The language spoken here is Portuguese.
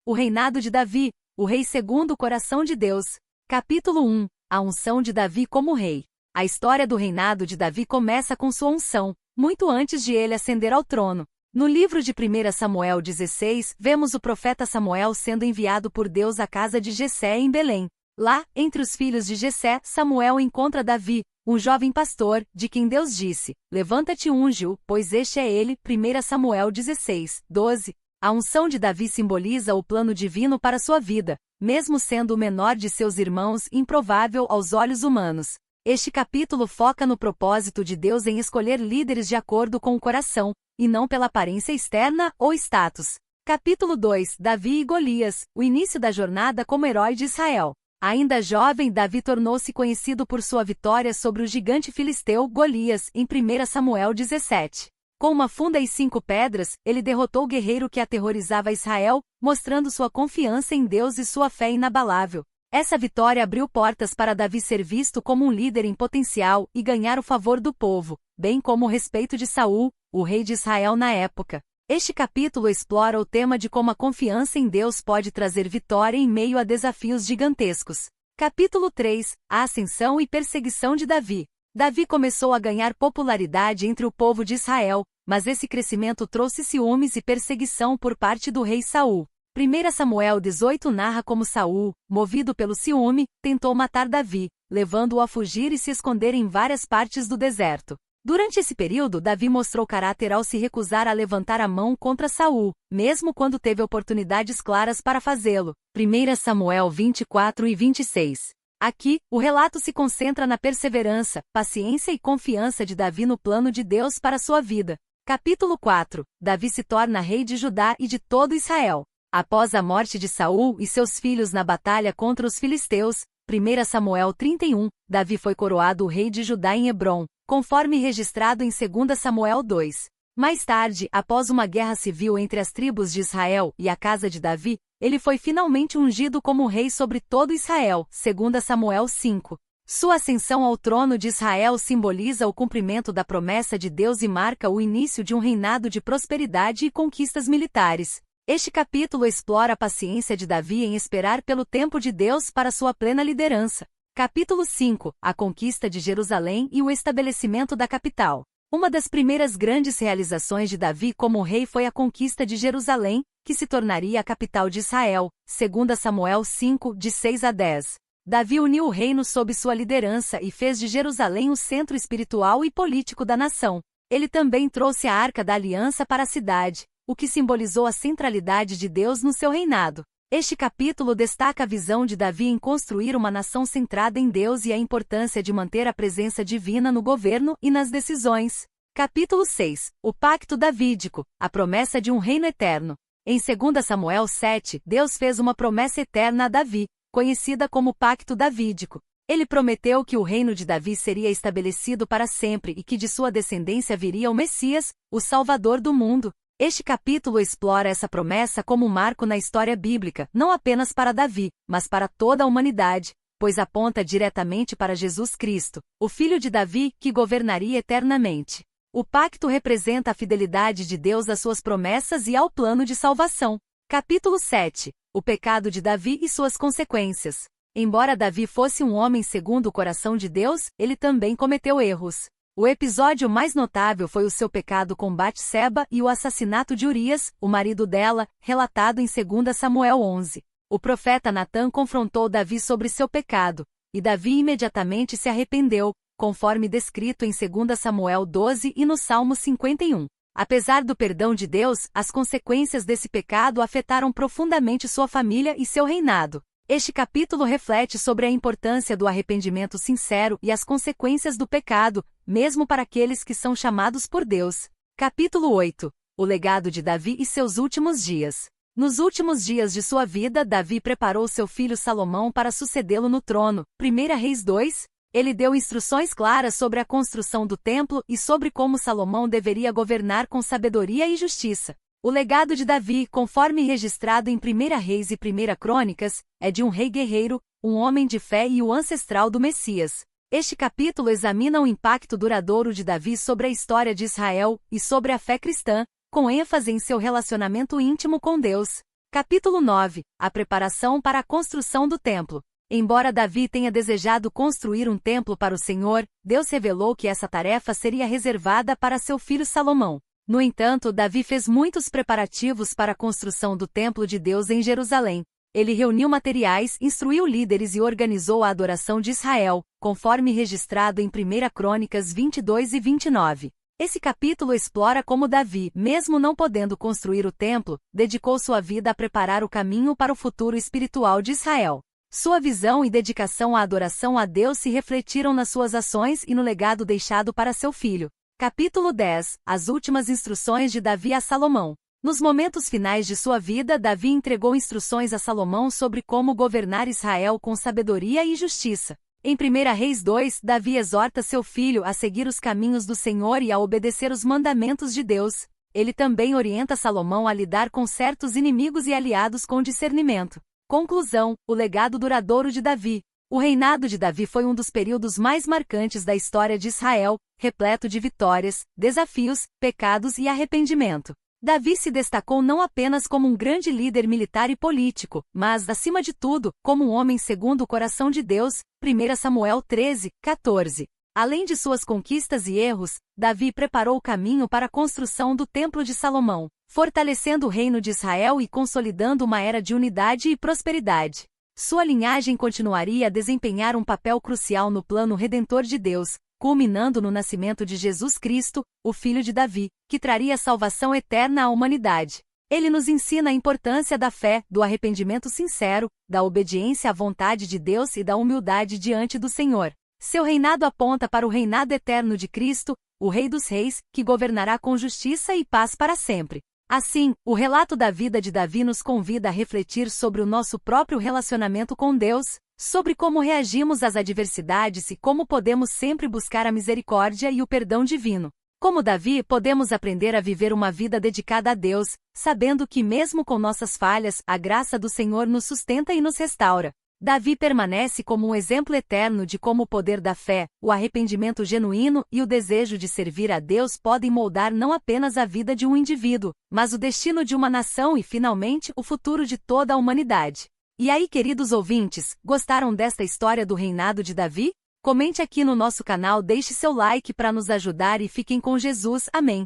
O reinado de Davi, o rei segundo o coração de Deus. Capítulo 1. A unção de Davi como rei. A história do reinado de Davi começa com sua unção, muito antes de ele ascender ao trono. No livro de 1 Samuel 16, vemos o profeta Samuel sendo enviado por Deus à casa de Jessé em Belém. Lá, entre os filhos de Jessé, Samuel encontra Davi, um jovem pastor, de quem Deus disse: "Levanta-te e unge-o, pois este é ele." 1 Samuel 16, 12. A unção de Davi simboliza o plano divino para sua vida, mesmo sendo o menor de seus irmãos, improvável aos olhos humanos. Este capítulo foca no propósito de Deus em escolher líderes de acordo com o coração, e não pela aparência externa ou status. Capítulo 2. Davi e Golias, o início da jornada como herói de Israel. Ainda jovem, Davi tornou-se conhecido por sua vitória sobre o gigante filisteu Golias, em 1 Samuel 17. Com uma funda e 5 pedras, ele derrotou o guerreiro que aterrorizava Israel, mostrando sua confiança em Deus e sua fé inabalável. Essa vitória abriu portas para Davi ser visto como um líder em potencial e ganhar o favor do povo, bem como o respeito de Saul, o rei de Israel na época. Este capítulo explora o tema de como a confiança em Deus pode trazer vitória em meio a desafios gigantescos. Capítulo 3. A ascensão e perseguição de Davi. Davi começou a ganhar popularidade entre o povo de Israel, mas esse crescimento trouxe ciúmes e perseguição por parte do rei Saul. 1 Samuel 18 narra como Saul, movido pelo ciúme, tentou matar Davi, levando-o a fugir e se esconder em várias partes do deserto. Durante esse período, Davi mostrou caráter ao se recusar a levantar a mão contra Saul, mesmo quando teve oportunidades claras para fazê-lo. 1 Samuel 24 e 26. Aqui, o relato se concentra na perseverança, paciência e confiança de Davi no plano de Deus para sua vida. Capítulo 4. Davi se torna rei de Judá e de todo Israel. Após a morte de Saul e seus filhos na batalha contra os filisteus, 1 Samuel 31, Davi foi coroado rei de Judá em Hebrom, conforme registrado em 2 Samuel 2. Mais tarde, após uma guerra civil entre as tribos de Israel e a casa de Davi, ele foi finalmente ungido como rei sobre todo Israel, 2 Samuel 5. Sua ascensão ao trono de Israel simboliza o cumprimento da promessa de Deus e marca o início de um reinado de prosperidade e conquistas militares. Este capítulo explora a paciência de Davi em esperar pelo tempo de Deus para sua plena liderança. Capítulo 5. A conquista de Jerusalém e o estabelecimento da capital. Uma das primeiras grandes realizações de Davi como rei foi a conquista de Jerusalém, que se tornaria a capital de Israel, 2 Samuel 5, de 6 a 10. Davi uniu o reino sob sua liderança e fez de Jerusalém o centro espiritual e político da nação. Ele também trouxe a Arca da Aliança para a cidade, o que simbolizou a centralidade de Deus no seu reinado. Este capítulo destaca a visão de Davi em construir uma nação centrada em Deus e a importância de manter a presença divina no governo e nas decisões. Capítulo 6. O Pacto Davídico, a promessa de um reino eterno. Em 2 Samuel 7, Deus fez uma promessa eterna a Davi, conhecida como Pacto Davídico. Ele prometeu que o reino de Davi seria estabelecido para sempre e que de sua descendência viria o Messias, o Salvador do mundo. Este capítulo explora essa promessa como um marco na história bíblica, não apenas para Davi, mas para toda a humanidade, pois aponta diretamente para Jesus Cristo, o filho de Davi, que governaria eternamente. O pacto representa a fidelidade de Deus às suas promessas e ao plano de salvação. Capítulo 7. O pecado de Davi e suas consequências. Embora Davi fosse um homem segundo o coração de Deus, ele também cometeu erros. O episódio mais notável foi o seu pecado com Batseba e o assassinato de Urias, o marido dela, relatado em 2 Samuel 11. O profeta Natã confrontou Davi sobre seu pecado, e Davi imediatamente se arrependeu, conforme descrito em 2 Samuel 12 e no Salmo 51. Apesar do perdão de Deus, as consequências desse pecado afetaram profundamente sua família e seu reinado. Este capítulo reflete sobre a importância do arrependimento sincero e as consequências do pecado, mesmo para aqueles que são chamados por Deus. Capítulo 8. O legado de Davi e seus últimos dias. Nos últimos dias de sua vida, Davi preparou seu filho Salomão para sucedê-lo no trono. 1 Reis 2. Ele deu instruções claras sobre a construção do templo e sobre como Salomão deveria governar com sabedoria e justiça. O legado de Davi, conforme registrado em 1 Reis e 1 Crônicas, é de um rei guerreiro, um homem de fé e o ancestral do Messias. Este capítulo examina o impacto duradouro de Davi sobre a história de Israel e sobre a fé cristã, com ênfase em seu relacionamento íntimo com Deus. Capítulo 9. A preparação para a construção do templo. Embora Davi tenha desejado construir um templo para o Senhor, Deus revelou que essa tarefa seria reservada para seu filho Salomão. No entanto, Davi fez muitos preparativos para a construção do templo de Deus em Jerusalém. Ele reuniu materiais, instruiu líderes e organizou a adoração de Israel, conforme registrado em 1 Crônicas 22 e 29. Esse capítulo explora como Davi, mesmo não podendo construir o templo, dedicou sua vida a preparar o caminho para o futuro espiritual de Israel. Sua visão e dedicação à adoração a Deus se refletiram nas suas ações e no legado deixado para seu filho. Capítulo 10. As últimas instruções de Davi a Salomão. Nos momentos finais de sua vida, Davi entregou instruções a Salomão sobre como governar Israel com sabedoria e justiça. Em 1 Reis 2, Davi exorta seu filho a seguir os caminhos do Senhor e a obedecer os mandamentos de Deus. Ele também orienta Salomão a lidar com certos inimigos e aliados com discernimento. Conclusão: o legado duradouro de Davi. O reinado de Davi foi um dos períodos mais marcantes da história de Israel, repleto de vitórias, desafios, pecados e arrependimento. Davi se destacou não apenas como um grande líder militar e político, mas, acima de tudo, como um homem segundo o coração de Deus. 1 Samuel 13, 14. Além de suas conquistas e erros, Davi preparou o caminho para a construção do Templo de Salomão, fortalecendo o reino de Israel e consolidando uma era de unidade e prosperidade. Sua linhagem continuaria a desempenhar um papel crucial no plano redentor de Deus, culminando no nascimento de Jesus Cristo, o Filho de Davi, que traria salvação eterna à humanidade. Ele nos ensina a importância da fé, do arrependimento sincero, da obediência à vontade de Deus e da humildade diante do Senhor. Seu reinado aponta para o reinado eterno de Cristo, o Rei dos Reis, que governará com justiça e paz para sempre. Assim, o relato da vida de Davi nos convida a refletir sobre o nosso próprio relacionamento com Deus, sobre como reagimos às adversidades e como podemos sempre buscar a misericórdia e o perdão divino. Como Davi, podemos aprender a viver uma vida dedicada a Deus, sabendo que mesmo com nossas falhas, a graça do Senhor nos sustenta e nos restaura. Davi permanece como um exemplo eterno de como o poder da fé, o arrependimento genuíno e o desejo de servir a Deus podem moldar não apenas a vida de um indivíduo, mas o destino de uma nação e, finalmente, o futuro de toda a humanidade. E aí, queridos ouvintes, gostaram desta história do reinado de Davi? Comente aqui no nosso canal, deixe seu like para nos ajudar e fiquem com Jesus. Amém.